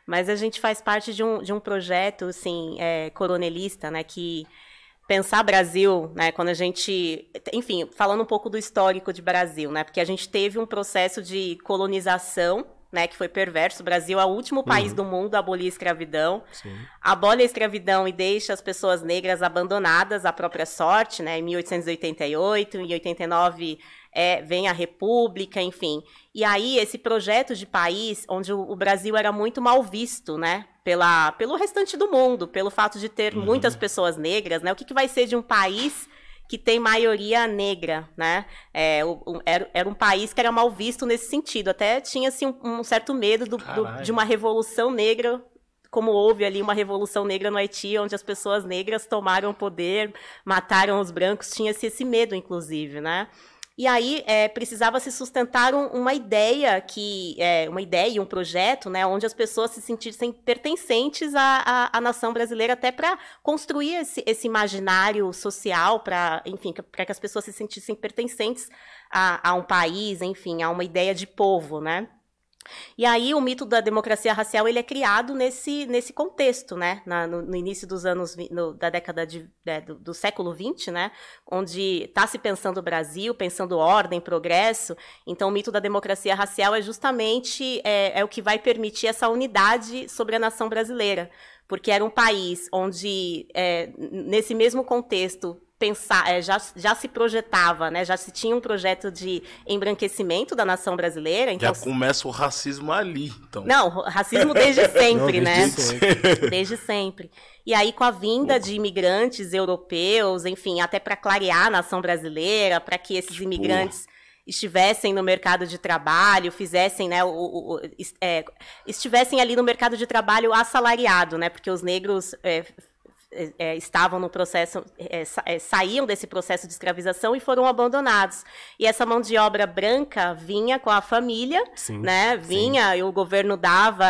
Mas a gente faz parte de um projeto, assim, coronelista, né, que pensar Brasil, né, quando a gente... Enfim, falando um pouco do histórico de Brasil, né, porque a gente teve um processo de colonização, né, que foi perverso. O Brasil é o último país do mundo a abolir a escravidão. Sim. Abole a escravidão e deixa as pessoas negras abandonadas à própria sorte, né, em 1888, em 89 vem a República, enfim. E aí, esse projeto de país, onde o Brasil era muito mal visto, né, pelo restante do mundo, pelo fato de ter muitas pessoas negras, né, o que vai ser de um país que tem maioria negra, né? Era um país que era mal visto nesse sentido. Até tinha-se um certo medo de uma revolução negra, como houve ali uma revolução negra no Haiti, onde as pessoas negras tomaram o poder, mataram os brancos, tinha-se esse medo, inclusive, né? E aí precisava se sustentar uma ideia e um projeto, né, onde as pessoas se sentissem pertencentes à nação brasileira, até para construir esse imaginário social, para que as pessoas se sentissem pertencentes a um país, enfim, a uma ideia de povo, né? E aí o mito da democracia racial ele é criado nesse contexto, né? No início dos anos da década do século XX, né? Onde está se pensando o Brasil, pensando ordem, progresso. Então o mito da democracia racial é justamente o que vai permitir essa unidade sobre a nação brasileira, porque era um país onde nesse mesmo contexto já se projetava, né? Já se tinha um projeto de embranquecimento da nação brasileira. Então, já começa o racismo ali, então. Não, racismo desde sempre, né? Desde sempre. E aí, com a vinda de imigrantes europeus, enfim, até para clarear a nação brasileira, para que esses imigrantes estivessem no mercado de trabalho, fizessem, né, estivessem ali no mercado de trabalho assalariado, né? Porque os negros estavam no processo, saíam desse processo de escravização e foram abandonados. E essa mão de obra branca vinha com a família, sim, né? Vinha, e o governo dava,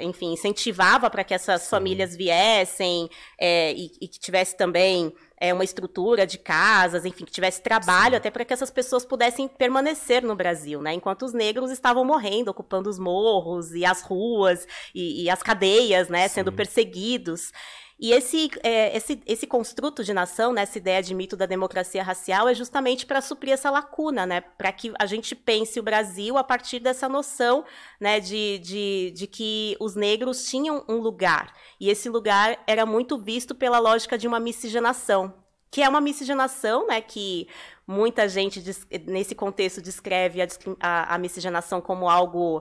enfim, incentivava para que essas famílias viessem e que tivesse também uma estrutura de casas, enfim, que tivesse trabalho, sim, até para que essas pessoas pudessem permanecer no Brasil, né? Enquanto os negros estavam morrendo, ocupando os morros e as ruas e as cadeias, né? Sendo perseguidos. E esse construto de nação, né, essa ideia de mito da democracia racial, é justamente para suprir essa lacuna, né, para que a gente pense o Brasil a partir dessa noção, né, de que os negros tinham um lugar. E esse lugar era muito visto pela lógica de uma miscigenação, que é uma miscigenação, né, que muita gente, nesse contexto, descreve a miscigenação como algo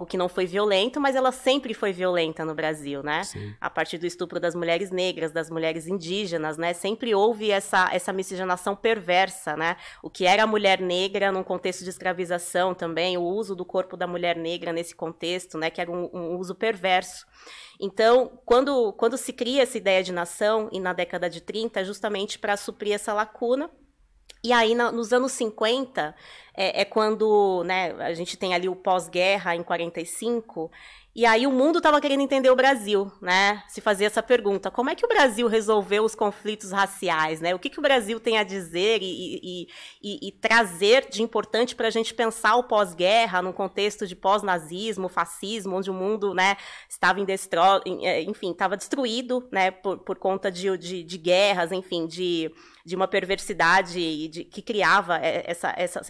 que não foi violento, mas ela sempre foi violenta no Brasil, né? Sim. A partir do estupro das mulheres negras, das mulheres indígenas, né? Sempre houve essa miscigenação perversa, né? O que era a mulher negra num contexto de escravização também, o uso do corpo da mulher negra nesse contexto, né? Que era um uso perverso. Então, quando se cria essa ideia de nação, e na década de 30, é justamente para suprir essa lacuna. E aí, nos anos 50, quando, né, a gente tem ali o pós-guerra, em 45, e aí o mundo estava querendo entender o Brasil, né? Se fazia essa pergunta, como é que o Brasil resolveu os conflitos raciais, né? O que o Brasil tem a dizer e trazer de importante para a gente pensar o pós-guerra num contexto de pós-nazismo, fascismo, onde o mundo, né, estava estava destruído, né, por conta de guerras, enfim, de uma perversidade que criava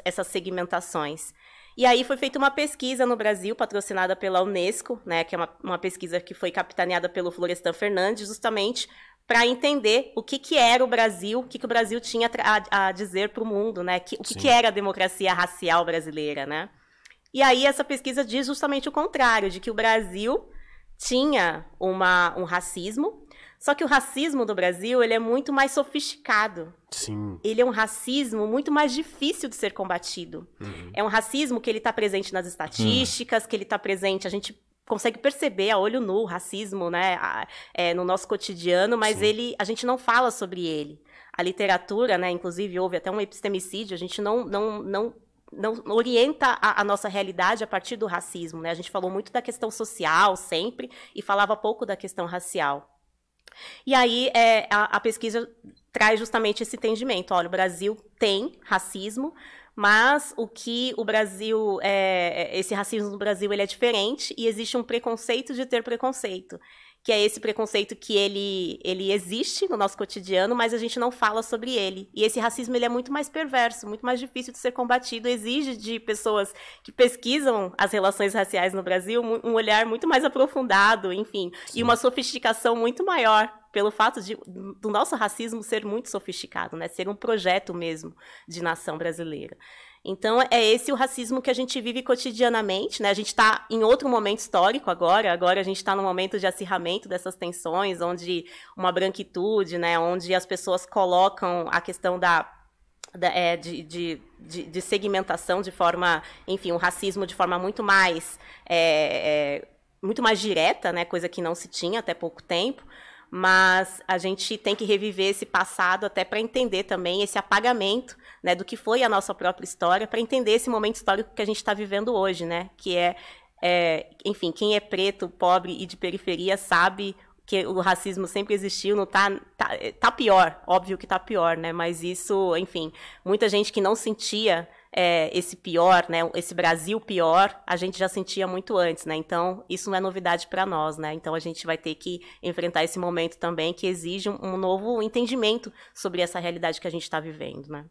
essas segmentações. E aí foi feita uma pesquisa no Brasil, patrocinada pela Unesco, né, que é uma pesquisa que foi capitaneada pelo Florestan Fernandes, justamente para entender o que era o Brasil, o que o Brasil tinha a dizer para o mundo, né, o que era a democracia racial brasileira, né. E aí essa pesquisa diz justamente o contrário, de que o Brasil tinha um racismo, só que o racismo do Brasil, ele é muito mais sofisticado. Sim. Ele é um racismo muito mais difícil de ser combatido. Uhum. É um racismo que ele está presente nas estatísticas, que ele está presente, a gente consegue perceber a olho nu o racismo, né, no nosso cotidiano, mas a gente não fala sobre ele. A literatura, né, inclusive houve até um epistemicídio, a gente não orienta a nossa realidade a partir do racismo, né? A gente falou muito da questão social sempre e falava pouco da questão racial. E aí a pesquisa traz justamente esse entendimento. Olha, o Brasil tem racismo, mas o que o Brasil, esse racismo no Brasil, ele é diferente e existe um preconceito de ter preconceito, que é esse preconceito que ele existe no nosso cotidiano, mas a gente não fala sobre ele. E esse racismo ele é muito mais perverso, muito mais difícil de ser combatido, exige de pessoas que pesquisam as relações raciais no Brasil um olhar muito mais aprofundado, enfim, e uma sofisticação muito maior, pelo fato do nosso racismo ser muito sofisticado, né? Ser um projeto mesmo de nação brasileira. Então, é esse o racismo que a gente vive cotidianamente, né? A gente está em outro momento histórico agora a gente está no momento de acirramento dessas tensões, onde uma branquitude, né? Onde as pessoas colocam a questão de segmentação de forma, enfim, o racismo de forma muito mais direta, né? Coisa que não se tinha até pouco tempo. Mas a gente tem que reviver esse passado até para entender também esse apagamento, né, do que foi a nossa própria história, para entender esse momento histórico que a gente está vivendo hoje, né, que enfim, quem é preto, pobre e de periferia sabe que o racismo sempre existiu, não tá pior, óbvio que tá pior, né, mas isso, enfim, muita gente que não sentia esse pior, né, esse Brasil pior, a gente já sentia muito antes, né, então isso não é novidade para nós, né, então a gente vai ter que enfrentar esse momento também que exige um novo entendimento sobre essa realidade que a gente está vivendo, né.